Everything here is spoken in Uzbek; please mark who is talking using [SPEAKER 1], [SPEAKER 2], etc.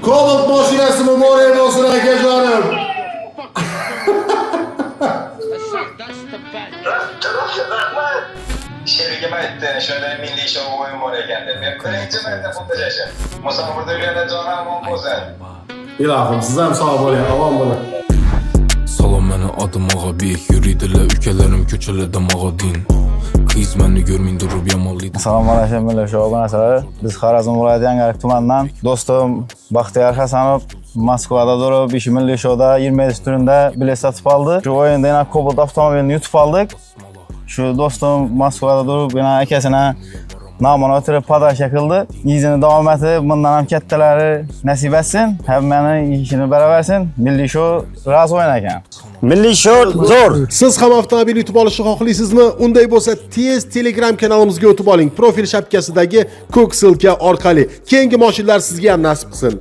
[SPEAKER 1] Cobalt mashinasi mübarek olsun akajonim.
[SPEAKER 2] Rahmat. Sherigim aytdi, shunday milliy shou o'yin bor ekan deb. Men birinchi marta fotoshashim. Musofirda yurganda jonim omon bo'lsin.
[SPEAKER 1] İlahim siz ham sağ bo'ling, omon bo'ling.
[SPEAKER 3] Salom meni adım Ağabek, yürüydüler ülkelerim köçelerde mağadin. Kız beni görmeyin durup yamalıydı.
[SPEAKER 4] Assalomu alaykum milliy shou obunachilar. Biz Xorazm viloyati Yangiyo'l tumanidan do'stim Baxtiyor Hasanov Moskvada turib ish milliy shouda 27 turida bilet sotib oldi. Shu o'yinda yana Cobalt avtomobilini yutib oldik. Shu do'stim Moskvada turib yana akasini nomini o'tirib podash qildi. Izini davom etib, bundan ham kattalari nasib etsin. Hammani ishini baraversin. Milliy shou roz o'yin ekan.
[SPEAKER 5] Milliy shou zo'r.
[SPEAKER 1] Siz ham avtomobil yutib olishni xohlaysizmi? Unday bo'lsa, tez Telegram kanalimizga o'tib oling. Profil shapkasidagi ko'k silka orqali. Keyingi mashinalar sizga ham nasib qilsin.